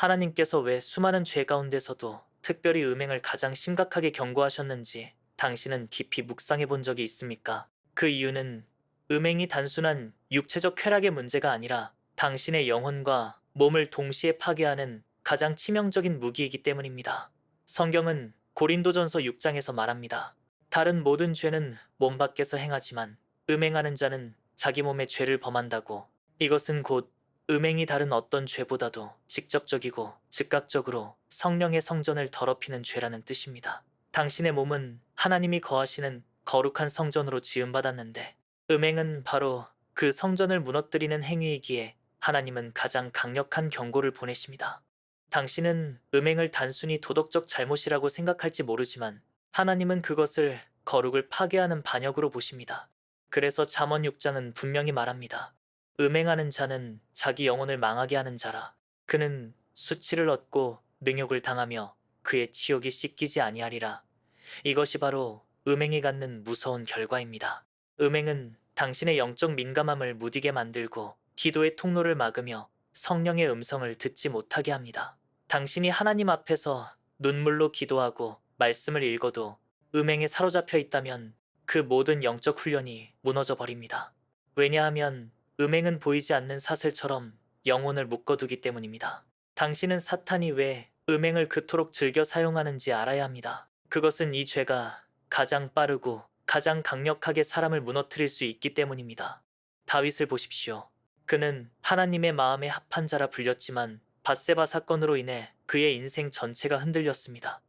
하나님께서 왜 수많은 죄 가운데서도 특별히 음행을 가장 심각하게 경고하셨는지 당신은 깊이 묵상해 본 적이 있습니까? 그 이유는 음행이 단순한 육체적 쾌락의 문제가 아니라 당신의 영혼과 몸을 동시에 파괴하는 가장 치명적인 무기이기 때문입니다. 성경은 고린도전서 6장에서 말합니다. 다른 모든 죄는 몸 밖에서 행하지만 음행하는 자는 자기 몸에 죄를 범한다고. 이것은 곧 음행이 다른 어떤 죄보다도 직접적이고 즉각적으로 성령의 성전을 더럽히는 죄라는 뜻입니다. 당신의 몸은 하나님이 거하시는 거룩한 성전으로 지음받았는데 음행은 바로 그 성전을 무너뜨리는 행위이기에 하나님은 가장 강력한 경고를 보내십니다. 당신은 음행을 단순히 도덕적 잘못이라고 생각할지 모르지만 하나님은 그것을 거룩을 파괴하는 반역으로 보십니다. 그래서 잠언 6장은 분명히 말합니다. 음행하는 자는 자기 영혼을 망하게 하는 자라. 그는 수치를 얻고 능욕을 당하며 그의 치욕이 씻기지 아니하리라. 이것이 바로 음행이 갖는 무서운 결과입니다. 음행은 당신의 영적 민감함을 무디게 만들고 기도의 통로를 막으며 성령의 음성을 듣지 못하게 합니다. 당신이 하나님 앞에서 눈물로 기도하고 말씀을 읽어도 음행에 사로잡혀 있다면 그 모든 영적 훈련이 무너져 버립니다. 왜냐하면 음행은 보이지 않는 사슬처럼 영혼을 묶어두기 때문입니다. 당신은 사탄이 왜 음행을 그토록 즐겨 사용하는지 알아야 합니다. 그것은 이 죄가 가장 빠르고 가장 강력하게 사람을 무너뜨릴 수 있기 때문입니다. 다윗을 보십시오. 그는 하나님의 마음에 합한 자라 불렸지만 밧세바 사건으로 인해 그의 인생 전체가 흔들렸습니다.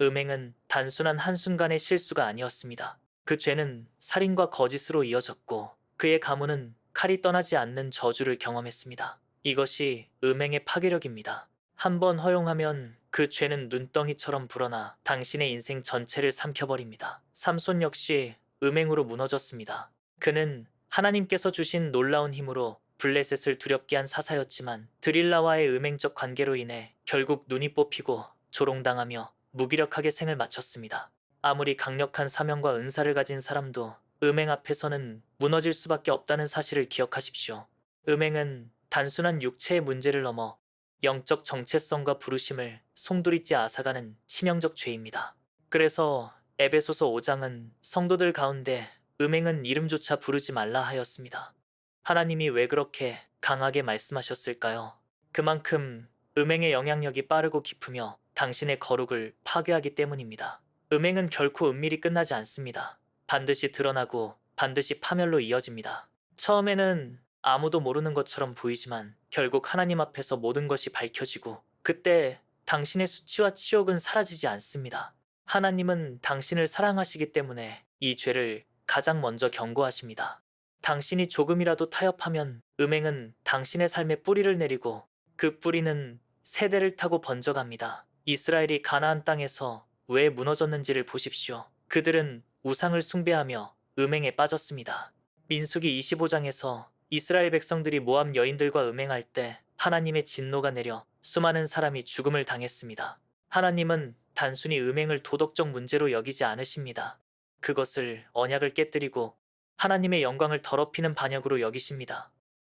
음행은 단순한 한순간의 실수가 아니었습니다. 그 죄는 살인과 거짓으로 이어졌고 그의 가문은 칼이 떠나지 않는 저주를 경험했습니다. 이것이 음행의 파괴력입니다. 한번 허용하면 그 죄는 눈덩이처럼 불어나 당신의 인생 전체를 삼켜버립니다. 삼손 역시 음행으로 무너졌습니다. 그는 하나님께서 주신 놀라운 힘으로 블레셋을 두렵게 한 사사였지만 드릴라와의 음행적 관계로 인해 결국 눈이 뽑히고 조롱당하며 무기력하게 생을 마쳤습니다. 아무리 강력한 사명과 은사를 가진 사람도 음행 앞에서는 무너질 수밖에 없다는 사실을 기억하십시오. 음행은 단순한 육체의 문제를 넘어 영적 정체성과 부르심을 송두리째 앗아가는 치명적 죄입니다. 그래서 에베소서 5장은 성도들 가운데 음행은 이름조차 부르지 말라 하였습니다. 하나님이 왜 그렇게 강하게 말씀하셨을까요? 그만큼 음행의 영향력이 빠르고 깊으며 당신의 거룩을 파괴하기 때문입니다. 음행은 결코 은밀히 끝나지 않습니다. 반드시 드러나고 반드시 파멸로 이어집니다. 처음에는 아무도 모르는 것처럼 보이지만 결국 하나님 앞에서 모든 것이 밝혀지고 그때 당신의 수치와 치욕은 사라지지 않습니다. 하나님은 당신을 사랑하시기 때문에 이 죄를 가장 먼저 경고하십니다. 당신이 조금이라도 타협하면 음행은 당신의 삶에 뿌리를 내리고 그 뿌리는 세대를 타고 번져갑니다. 이스라엘이 가나안 땅에서 왜 무너졌는지를 보십시오. 그들은 우상을 숭배하며 음행에 빠졌습니다. 민수기 25장에서 이스라엘 백성들이 모압 여인들과 음행할 때 하나님의 진노가 내려 수많은 사람이 죽음을 당했습니다. 하나님은 단순히 음행을 도덕적 문제로 여기지 않으십니다. 그것을 언약을 깨뜨리고 하나님의 영광을 더럽히는 반역으로 여기십니다.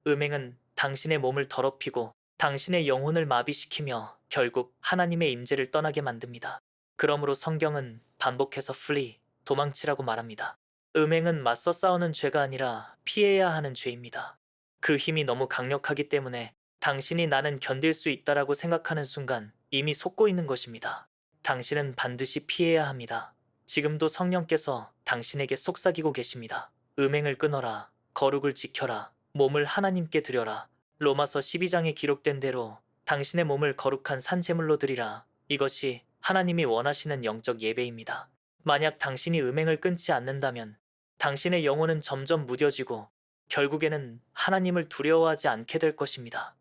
음행은 당신의 몸을 더럽히고 당신의 영혼을 마비시키며 결국 하나님의 임재를 떠나게 만듭니다. 그러므로 성경은 반복해서 flee, 도망치라고 말합니다. 음행은 맞서 싸우는 죄가 아니라 피해야 하는 죄입니다. 그 힘이 너무 강력하기 때문에 당신이 나는 견딜 수 있다라고 생각하는 순간 이미 속고 있는 것입니다. 당신은 반드시 피해야 합니다. 지금도 성령께서 당신에게 속삭이고 계십니다. 음행을 끊어라. 거룩을 지켜라. 몸을 하나님께 드려라. 로마서 12장에 기록된 대로 당신의 몸을 거룩한 산제물로 드리라. 이것이 하나님이 원하시는 영적 예배입니다. 만약 당신이 음행을 끊지 않는다면 당신의 영혼은 점점 무뎌지고 결국에는 하나님을 두려워하지 않게 될 것입니다.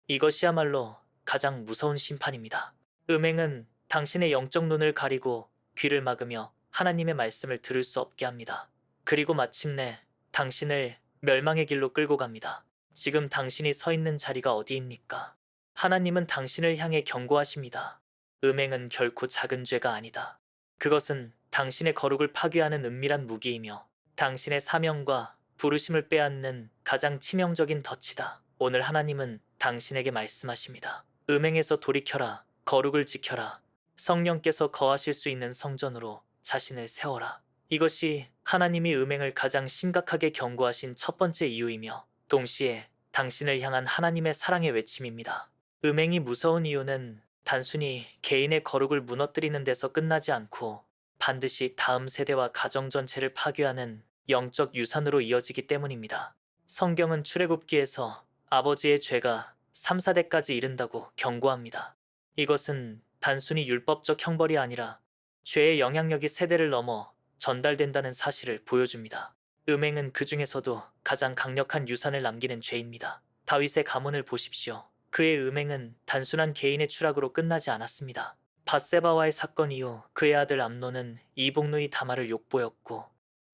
이것이야말로 가장 무서운 심판입니다. 음행은 당신의 영적 눈을 가리고 귀를 막으며 하나님의 말씀을 들을 수 없게 합니다. 그리고 마침내 당신을 멸망의 길로 끌고 갑니다. 지금 당신이 서 있는 자리가 어디입니까? 하나님은 당신을 향해 경고하십니다. 음행은 결코 작은 죄가 아니다. 그것은 당신의 거룩을 파괴하는 은밀한 무기이며 당신의 사명과 부르심을 빼앗는 가장 치명적인 덫이다. 오늘 하나님은 당신에게 말씀하십니다. 음행에서 돌이켜라. 거룩을 지켜라. 성령께서 거하실 수 있는 성전으로 자신을 세워라. 이것이 하나님이 음행을 가장 심각하게 경고하신 첫 번째 이유이며 동시에 당신을 향한 하나님의 사랑의 외침입니다. 음행이 무서운 이유는 단순히 개인의 거룩을 무너뜨리는 데서 끝나지 않고 반드시 다음 세대와 가정 전체를 파괴하는 영적 유산으로 이어지기 때문입니다. 성경은 출애굽기에서 아버지의 죄가 3, 4대까지 이른다고 경고합니다. 이것은 단순히 율법적 형벌이 아니라 죄의 영향력이 세대를 넘어 전달된다는 사실을 보여줍니다. 음행은 그 중에서도 가장 강력한 유산을 남기는 죄입니다. 다윗의 가문을 보십시오. 그의 음행은 단순한 개인의 추락으로 끝나지 않았습니다. 밧세바와의 사건 이후 그의 아들 암논은 이복누이 다말을 욕보였고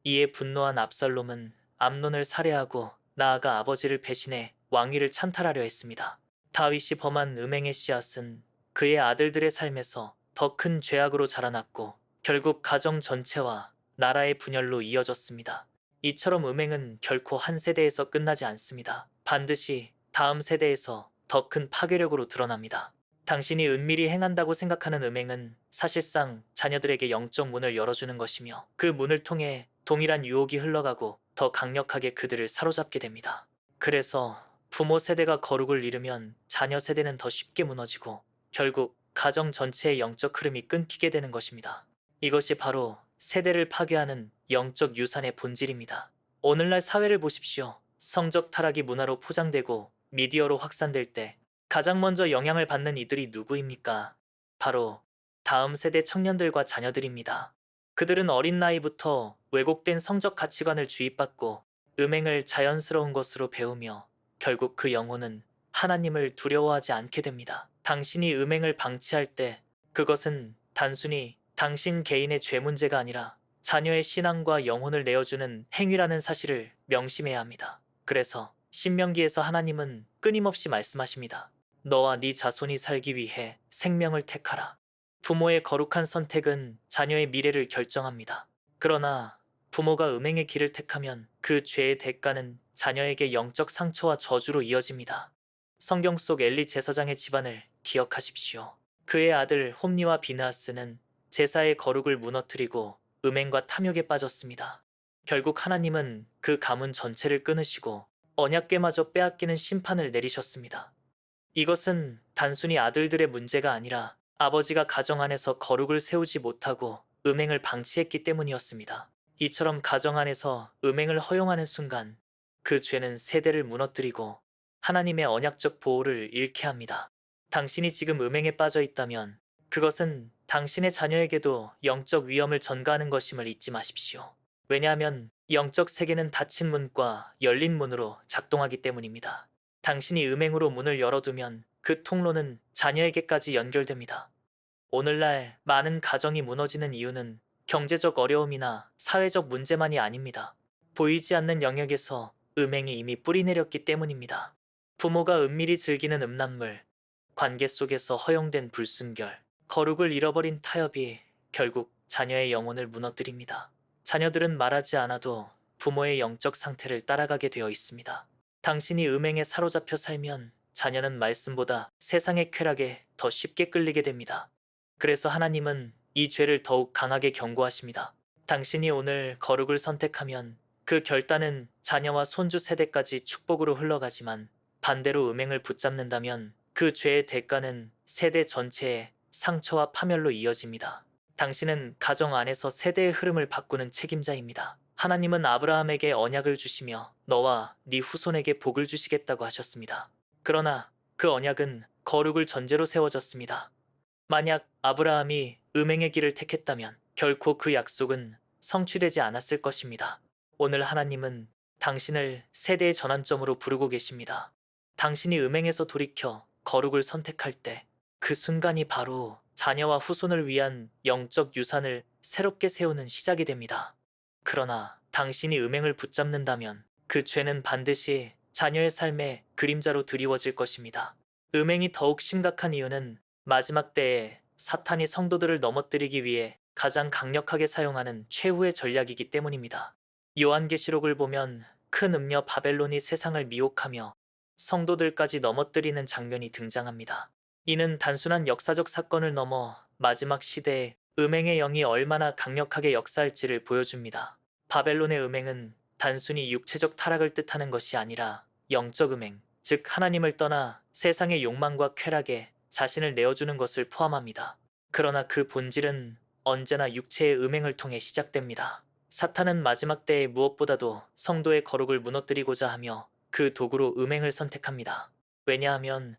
이에 분노한 압살롬은 암논을 살해하고 나아가 아버지를 배신해 왕위를 찬탈하려 했습니다. 다윗이 범한 음행의 씨앗은 그의 아들들의 삶에서 더 큰 죄악으로 자라났고 결국 가정 전체와 나라의 분열로 이어졌습니다. 이처럼 음행은 결코 한 세대에서 끝나지 않습니다. 반드시 다음 세대에서 더 큰 파괴력으로 드러납니다. 당신이 은밀히 행한다고 생각하는 음행은 사실상 자녀들에게 영적 문을 열어주는 것이며 그 문을 통해 동일한 유혹이 흘러가고 더 강력하게 그들을 사로잡게 됩니다. 그래서 부모 세대가 거룩을 잃으면 자녀 세대는 더 쉽게 무너지고 결국 가정 전체의 영적 흐름이 끊기게 되는 것입니다. 이것이 바로 세대를 파괴하는 영적 유산의 본질입니다. 오늘날 사회를 보십시오. 성적 타락이 문화로 포장되고 미디어로 확산될 때 가장 먼저 영향을 받는 이들이 누구입니까? 바로 다음 세대 청년들과 자녀들입니다. 그들은 어린 나이부터 왜곡된 성적 가치관을 주입받고 음행을 자연스러운 것으로 배우며 결국 그 영혼은 하나님을 두려워하지 않게 됩니다. 당신이 음행을 방치할 때 그것은 단순히 당신 개인의 죄 문제가 아니라 자녀의 신앙과 영혼을 내어주는 행위라는 사실을 명심해야 합니다. 그래서 신명기에서 하나님은 끊임없이 말씀하십니다. 너와 네 자손이 살기 위해 생명을 택하라. 부모의 거룩한 선택은 자녀의 미래를 결정합니다. 그러나 부모가 음행의 길을 택하면 그 죄의 대가는 자녀에게 영적 상처와 저주로 이어집니다. 성경 속 엘리 제사장의 집안을 기억하십시오. 그의 아들 홈니와 비느하스는 제사의 거룩을 무너뜨리고 음행과 탐욕에 빠졌습니다. 결국 하나님은 그 가문 전체를 끊으시고 언약궤마저 빼앗기는 심판을 내리셨습니다. 이것은 단순히 아들들의 문제가 아니라 아버지가 가정 안에서 거룩을 세우지 못하고 음행을 방치했기 때문이었습니다. 이처럼 가정 안에서 음행을 허용하는 순간 그 죄는 세대를 무너뜨리고 하나님의 언약적 보호를 잃게 합니다. 당신이 지금 음행에 빠져 있다면 그것은 당신의 자녀에게도 영적 위험을 전가하는 것임을 잊지 마십시오. 왜냐하면 영적 세계는 닫힌 문과 열린 문으로 작동하기 때문입니다. 당신이 음행으로 문을 열어두면 그 통로는 자녀에게까지 연결됩니다. 오늘날 많은 가정이 무너지는 이유는 경제적 어려움이나 사회적 문제만이 아닙니다. 보이지 않는 영역에서 음행이 이미 뿌리내렸기 때문입니다. 부모가 은밀히 즐기는 음란물, 관계 속에서 허용된 불순결, 거룩을 잃어버린 타협이 결국 자녀의 영혼을 무너뜨립니다. 자녀들은 말하지 않아도 부모의 영적 상태를 따라가게 되어 있습니다. 당신이 음행에 사로잡혀 살면 자녀는 말씀보다 세상의 쾌락에 더 쉽게 끌리게 됩니다. 그래서 하나님은 이 죄를 더욱 강하게 경고하십니다. 당신이 오늘 거룩을 선택하면 그 결단은 자녀와 손주 세대까지 축복으로 흘러가지만 반대로 음행을 붙잡는다면 그 죄의 대가는 세대 전체에 상처와 파멸로 이어집니다. 당신은 가정 안에서 세대의 흐름을 바꾸는 책임자입니다. 하나님은 아브라함에게 언약을 주시며 너와 네 후손에게 복을 주시겠다고 하셨습니다. 그러나 그 언약은 거룩을 전제로 세워졌습니다. 만약 아브라함이 음행의 길을 택했다면 결코 그 약속은 성취되지 않았을 것입니다. 오늘 하나님은 당신을 세대의 전환점으로 부르고 계십니다. 당신이 음행에서 돌이켜 거룩을 선택할 때 그 순간이 바로 자녀와 후손을 위한 영적 유산을 새롭게 세우는 시작이 됩니다. 그러나 당신이 음행을 붙잡는다면 그 죄는 반드시 자녀의 삶의 그림자로 드리워질 것입니다. 음행이 더욱 심각한 이유는 마지막 때에 사탄이 성도들을 넘어뜨리기 위해 가장 강력하게 사용하는 최후의 전략이기 때문입니다. 요한계시록을 보면 큰 음녀 바벨론이 세상을 미혹하며 성도들까지 넘어뜨리는 장면이 등장합니다. 이는 단순한 역사적 사건을 넘어 마지막 시대에 음행의 영이 얼마나 강력하게 역사할지를 보여줍니다. 바벨론의 음행은 단순히 육체적 타락을 뜻하는 것이 아니라 영적 음행, 즉 하나님을 떠나 세상의 욕망과 쾌락에 자신을 내어주는 것을 포함합니다. 그러나 그 본질은 언제나 육체의 음행을 통해 시작됩니다. 사탄은 마지막 때에 무엇보다도 성도의 거룩을 무너뜨리고자 하며 그 도구로 음행을 선택합니다. 왜냐하면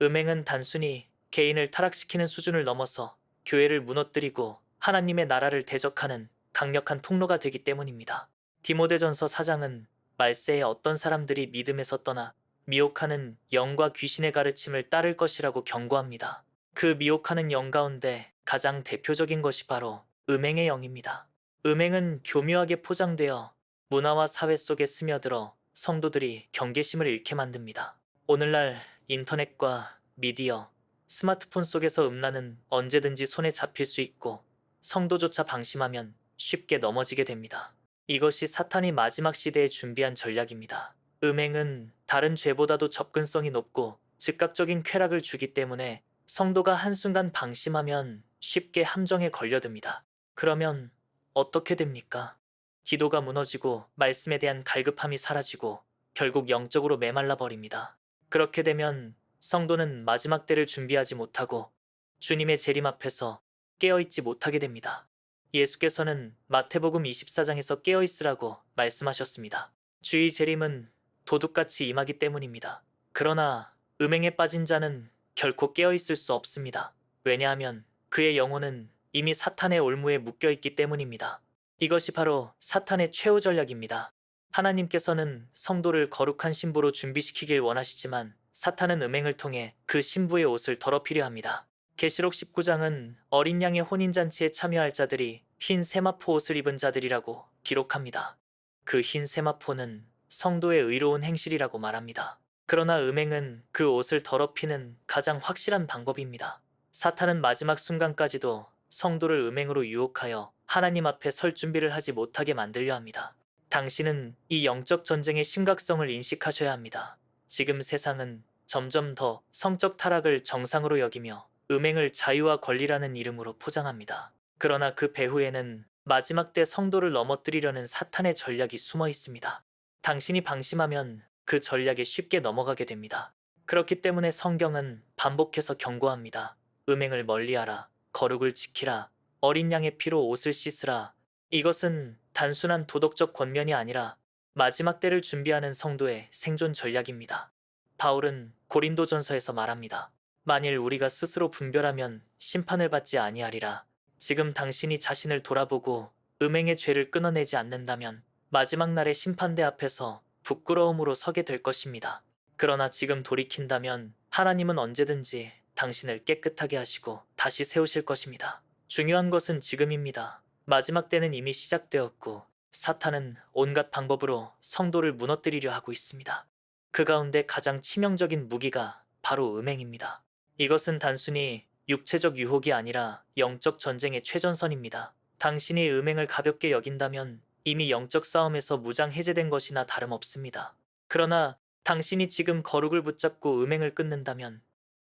음행은 단순히 개인을 타락시키는 수준을 넘어서 교회를 무너뜨리고 하나님의 나라를 대적하는 강력한 통로가 되기 때문입니다. 디모데전서 4장은 말세에 어떤 사람들이 믿음에서 떠나 미혹하는 영과 귀신의 가르침을 따를 것이라고 경고합니다. 그 미혹하는 영 가운데 가장 대표적인 것이 바로 음행의 영입니다. 음행은 교묘하게 포장되어 문화와 사회 속에 스며들어 성도들이 경계심을 잃게 만듭니다. 오늘날 인터넷과 미디어, 스마트폰 속에서 음란은 언제든지 손에 잡힐 수 있고 성도조차 방심하면 쉽게 넘어지게 됩니다. 이것이 사탄이 마지막 시대에 준비한 전략입니다. 음행은 다른 죄보다도 접근성이 높고 즉각적인 쾌락을 주기 때문에 성도가 한순간 방심하면 쉽게 함정에 걸려듭니다. 그러면 어떻게 됩니까? 기도가 무너지고 말씀에 대한 갈급함이 사라지고 결국 영적으로 메말라 버립니다. 그렇게 되면 성도는 마지막 때를 준비하지 못하고 주님의 재림 앞에서 깨어있지 못하게 됩니다. 예수께서는 마태복음 24장에서 깨어있으라고 말씀하셨습니다. 주의 재림은 도둑같이 임하기 때문입니다. 그러나 음행에 빠진 자는 결코 깨어있을 수 없습니다. 왜냐하면 그의 영혼은 이미 사탄의 올무에 묶여있기 때문입니다. 이것이 바로 사탄의 최후 전략입니다. 하나님께서는 성도를 거룩한 신부로 준비시키길 원하시지만 사탄은 음행을 통해 그 신부의 옷을 더럽히려 합니다. 계시록 19장은 어린 양의 혼인잔치에 참여할 자들이 흰 세마포 옷을 입은 자들이라고 기록합니다. 그 흰 세마포는 성도의 의로운 행실이라고 말합니다. 그러나 음행은 그 옷을 더럽히는 가장 확실한 방법입니다. 사탄은 마지막 순간까지도 성도를 음행으로 유혹하여 하나님 앞에 설 준비를 하지 못하게 만들려 합니다. 당신은 이 영적 전쟁의 심각성을 인식하셔야 합니다. 지금 세상은 점점 더 성적 타락을 정상으로 여기며 음행을 자유와 권리라는 이름으로 포장합니다. 그러나 그 배후에는 마지막 때 성도를 넘어뜨리려는 사탄의 전략이 숨어 있습니다. 당신이 방심하면 그 전략에 쉽게 넘어가게 됩니다. 그렇기 때문에 성경은 반복해서 경고합니다. 음행을 멀리하라, 거룩을 지키라, 어린 양의 피로 옷을 씻으라. 이것은 단순한 도덕적 권면이 아니라 마지막 때를 준비하는 성도의 생존 전략입니다. 바울은 고린도전서에서 말합니다. 만일 우리가 스스로 분별하면 심판을 받지 아니하리라. 지금 당신이 자신을 돌아보고 음행의 죄를 끊어내지 않는다면 마지막 날의 심판대 앞에서 부끄러움으로 서게 될 것입니다. 그러나 지금 돌이킨다면 하나님은 언제든지 당신을 깨끗하게 하시고 다시 세우실 것입니다. 중요한 것은 지금입니다. 마지막 때는 이미 시작되었고 사탄은 온갖 방법으로 성도를 무너뜨리려 하고 있습니다. 그 가운데 가장 치명적인 무기가 바로 음행입니다. 이것은 단순히 육체적 유혹이 아니라 영적 전쟁의 최전선입니다. 당신이 음행을 가볍게 여긴다면 이미 영적 싸움에서 무장 해제된 것이나 다름없습니다. 그러나 당신이 지금 거룩을 붙잡고 음행을 끊는다면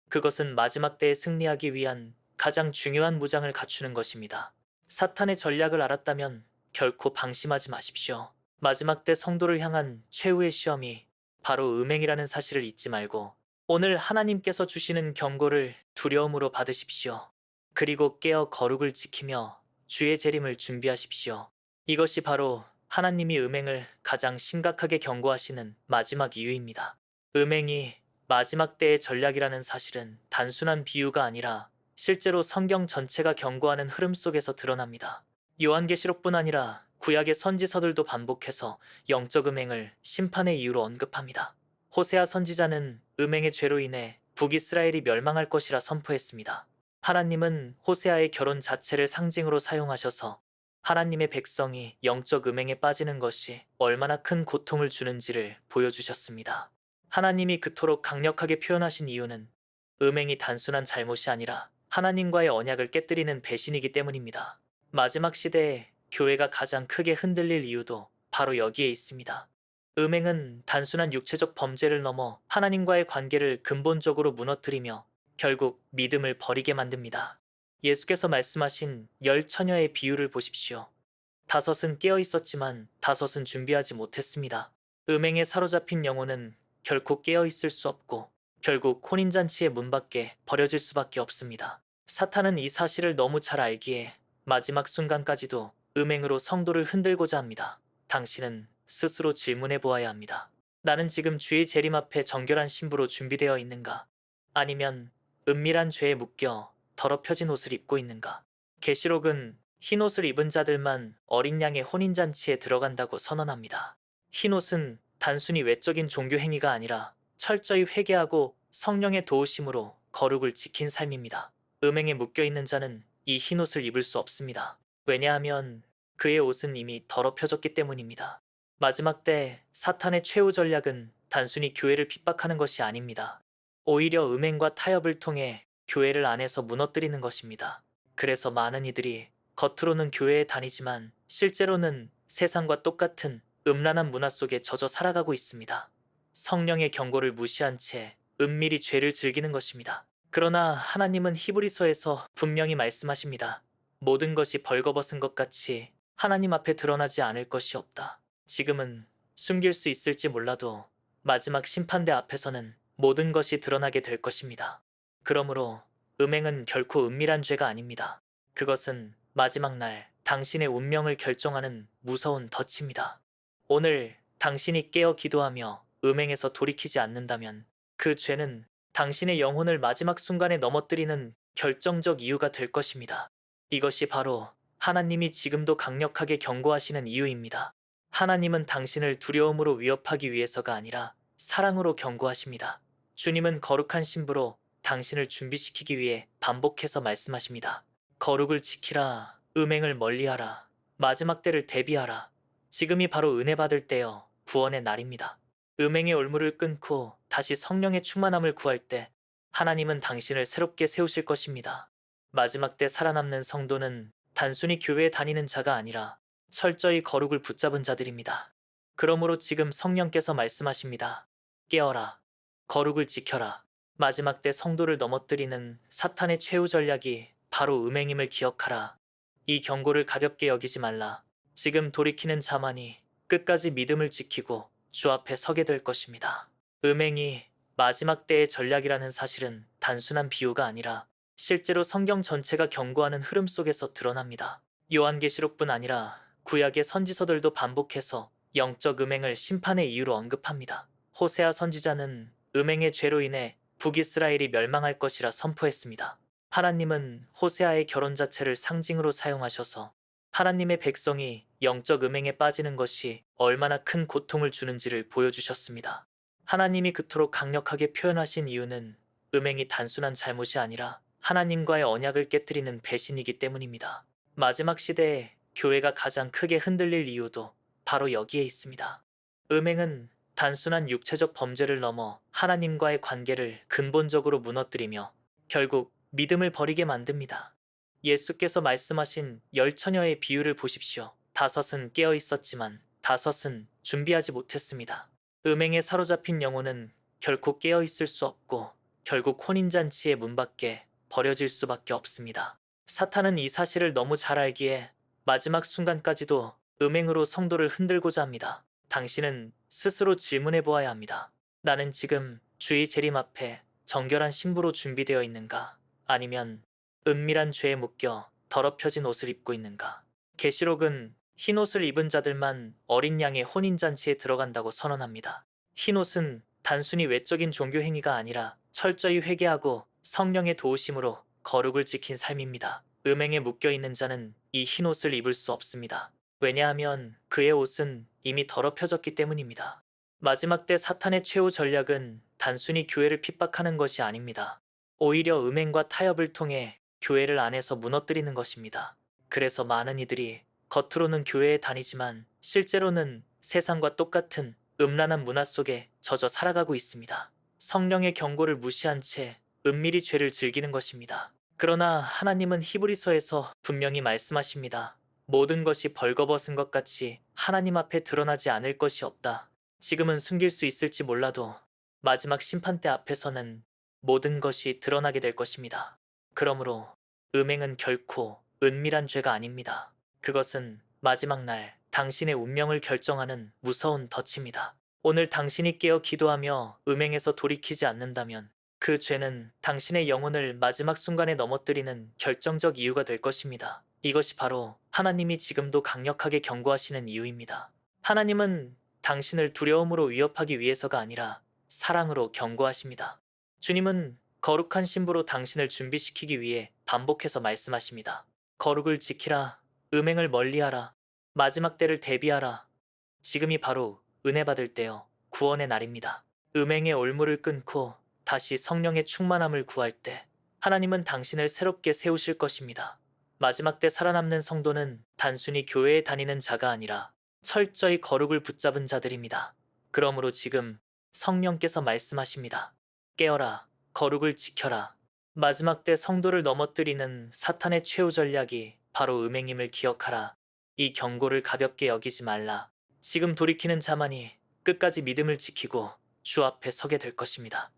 그것은 마지막 때에 승리하기 위한 가장 중요한 무장을 갖추는 것입니다. 사탄의 전략을 알았다면 결코 방심하지 마십시오. 마지막 때 성도를 향한 최후의 시험이 바로 음행이라는 사실을 잊지 말고 오늘 하나님께서 주시는 경고를 두려움으로 받으십시오. 그리고 깨어 거룩을 지키며 주의 재림을 준비하십시오. 이것이 바로 하나님이 음행을 가장 심각하게 경고하시는 마지막 이유입니다. 음행이 마지막 때의 전략이라는 사실은 단순한 비유가 아니라 실제로 성경 전체가 경고하는 흐름 속에서 드러납니다. 요한계시록뿐 아니라 구약의 선지서들도 반복해서 영적 음행을 심판의 이유로 언급합니다. 호세아 선지자는 음행의 죄로 인해 북이스라엘이 멸망할 것이라 선포했습니다. 하나님은 호세아의 결혼 자체를 상징으로 사용하셔서 하나님의 백성이 영적 음행에 빠지는 것이 얼마나 큰 고통을 주는지를 보여주셨습니다. 하나님이 그토록 강력하게 표현하신 이유는 음행이 단순한 잘못이 아니라 하나님과의 언약을 깨뜨리는 배신이기 때문입니다. 마지막 시대에 교회가 가장 크게 흔들릴 이유도 바로 여기에 있습니다. 음행은 단순한 육체적 범죄를 넘어 하나님과의 관계를 근본적으로 무너뜨리며 결국 믿음을 버리게 만듭니다. 예수께서 말씀하신 열 처녀의 비유를 보십시오. 다섯은 깨어 있었지만 다섯은 준비하지 못했습니다. 음행에 사로잡힌 영혼은 결코 깨어 있을 수 없고 결국 혼인잔치의 문 밖에 버려질 수밖에 없습니다. 사탄은 이 사실을 너무 잘 알기에 마지막 순간까지도 음행으로 성도를 흔들고자 합니다. 당신은 스스로 질문해 보아야 합니다. 나는 지금 주의 재림 앞에 정결한 신부로 준비되어 있는가? 아니면 은밀한 죄에 묶여 더럽혀진 옷을 입고 있는가? 계시록은 흰 옷을 입은 자들만 어린 양의 혼인잔치에 들어간다고 선언합니다. 흰 옷은 단순히 외적인 종교 행위가 아니라 철저히 회개하고 성령의 도우심으로 거룩을 지킨 삶입니다. 음행에 묶여있는 자는 이 흰 옷을 입을 수 없습니다. 왜냐하면 그의 옷은 이미 더럽혀졌기 때문입니다. 마지막 때 사탄의 최후 전략은 단순히 교회를 핍박하는 것이 아닙니다. 오히려 음행과 타협을 통해 교회를 안에서 무너뜨리는 것입니다. 그래서 많은 이들이 겉으로는 교회에 다니지만 실제로는 세상과 똑같은 음란한 문화 속에 젖어 살아가고 있습니다. 성령의 경고를 무시한 채 은밀히 죄를 즐기는 것입니다. 그러나 하나님은 히브리서에서 분명히 말씀하십니다. 모든 것이 벌거벗은 것 같이 하나님 앞에 드러나지 않을 것이 없다. 지금은 숨길 수 있을지 몰라도 마지막 심판대 앞에서는 모든 것이 드러나게 될 것입니다. 그러므로 음행은 결코 은밀한 죄가 아닙니다. 그것은 마지막 날 당신의 운명을 결정하는 무서운 덫입니다. 오늘 당신이 깨어 기도하며 음행에서 돌이키지 않는다면 그 죄는 당신의 영혼을 마지막 순간에 넘어뜨리는 결정적 이유가 될 것입니다. 이것이 바로 하나님이 지금도 강력하게 경고하시는 이유입니다. 하나님은 당신을 두려움으로 위협하기 위해서가 아니라 사랑으로 경고하십니다. 주님은 거룩한 신부로 당신을 준비시키기 위해 반복해서 말씀하십니다. 거룩을 지키라, 음행을 멀리하라, 마지막 때를 대비하라. 지금이 바로 은혜 받을 때여 구원의 날입니다. 음행의 올무를 끊고 다시 성령의 충만함을 구할 때 하나님은 당신을 새롭게 세우실 것입니다. 마지막 때 살아남는 성도는 단순히 교회에 다니는 자가 아니라 철저히 거룩을 붙잡은 자들입니다. 그러므로 지금 성령께서 말씀하십니다. 깨어라. 거룩을 지켜라. 마지막 때 성도를 넘어뜨리는 사탄의 최후 전략이 바로 음행임을 기억하라. 이 경고를 가볍게 여기지 말라. 지금 돌이키는 자만이 끝까지 믿음을 지키고 주 앞에 서게 될 것입니다. 음행이 마지막 때의 전략이라는 사실은 단순한 비유가 아니라 실제로 성경 전체가 경고하는 흐름 속에서 드러납니다. 요한계시록뿐 아니라 구약의 선지서들도 반복해서 영적 음행을 심판의 이유로 언급합니다. 호세아 선지자는 음행의 죄로 인해 북이스라엘이 멸망할 것이라 선포했습니다. 하나님은 호세아의 결혼 자체를 상징으로 사용하셔서 하나님의 백성이 영적 음행에 빠지는 것이 얼마나 큰 고통을 주는지를 보여주셨습니다. 하나님이 그토록 강력하게 표현하신 이유는 음행이 단순한 잘못이 아니라 하나님과의 언약을 깨뜨리는 배신이기 때문입니다. 마지막 시대에 교회가 가장 크게 흔들릴 이유도 바로 여기에 있습니다. 음행은 단순한 육체적 범죄를 넘어 하나님과의 관계를 근본적으로 무너뜨리며 결국 믿음을 버리게 만듭니다. 예수께서 말씀하신 열 처녀의 비유를 보십시오. 다섯은 깨어 있었지만 다섯은 준비하지 못했습니다. 음행에 사로잡힌 영혼은 결코 깨어 있을 수 없고 결국 혼인잔치의 문 밖에 버려질 수밖에 없습니다. 사탄은 이 사실을 너무 잘 알기에 마지막 순간까지도 음행으로 성도를 흔들고자 합니다. 당신은 스스로 질문해 보아야 합니다. 나는 지금 주의 재림 앞에 정결한 신부로 준비되어 있는가? 아니면 은밀한 죄에 묶여 더럽혀진 옷을 입고 있는가? 계시록은 흰 옷을 입은 자들만 어린 양의 혼인잔치에 들어간다고 선언합니다. 흰 옷은 단순히 외적인 종교 행위가 아니라 철저히 회개하고 성령의 도우심으로 거룩을 지킨 삶입니다. 음행에 묶여 있는 자는 이 흰 옷을 입을 수 없습니다. 왜냐하면 그의 옷은 이미 더럽혀졌기 때문입니다. 마지막 때 사탄의 최후 전략은 단순히 교회를 핍박하는 것이 아닙니다. 오히려 음행과 타협을 통해 교회를 안에서 무너뜨리는 것입니다. 그래서 많은 이들이 겉으로는 교회에 다니지만 실제로는 세상과 똑같은 음란한 문화 속에 젖어 살아가고 있습니다. 성령의 경고를 무시한 채 은밀히 죄를 즐기는 것입니다. 그러나 하나님은 히브리서에서 분명히 말씀하십니다. 모든 것이 벌거벗은 것 같이 하나님 앞에 드러나지 않을 것이 없다. 지금은 숨길 수 있을지 몰라도 마지막 심판대 앞에서는 모든 것이 드러나게 될 것입니다. 그러므로 음행은 결코 은밀한 죄가 아닙니다. 그것은 마지막 날 당신의 운명을 결정하는 무서운 덫입니다. 오늘 당신이 깨어 기도하며 음행에서 돌이키지 않는다면 그 죄는 당신의 영혼을 마지막 순간에 넘어뜨리는 결정적 이유가 될 것입니다. 이것이 바로 하나님이 지금도 강력하게 경고하시는 이유입니다. 하나님은 당신을 두려움으로 위협하기 위해서가 아니라 사랑으로 경고하십니다. 주님은 거룩한 신부로 당신을 준비시키기 위해 반복해서 말씀하십니다. 거룩을 지키라, 음행을 멀리하라, 마지막 때를 대비하라. 지금이 바로 은혜 받을 때요, 구원의 날입니다. 음행의 올무를 끊고 다시 성령의 충만함을 구할 때 하나님은 당신을 새롭게 세우실 것입니다. 마지막 때 살아남는 성도는 단순히 교회에 다니는 자가 아니라 철저히 거룩을 붙잡은 자들입니다. 그러므로 지금 성령께서 말씀하십니다. 깨어라, 거룩을 지켜라. 마지막 때 성도를 넘어뜨리는 사탄의 최후 전략이 바로 음행임을 기억하라. 이 경고를 가볍게 여기지 말라. 지금 돌이키는 자만이 끝까지 믿음을 지키고 주 앞에 서게 될 것입니다.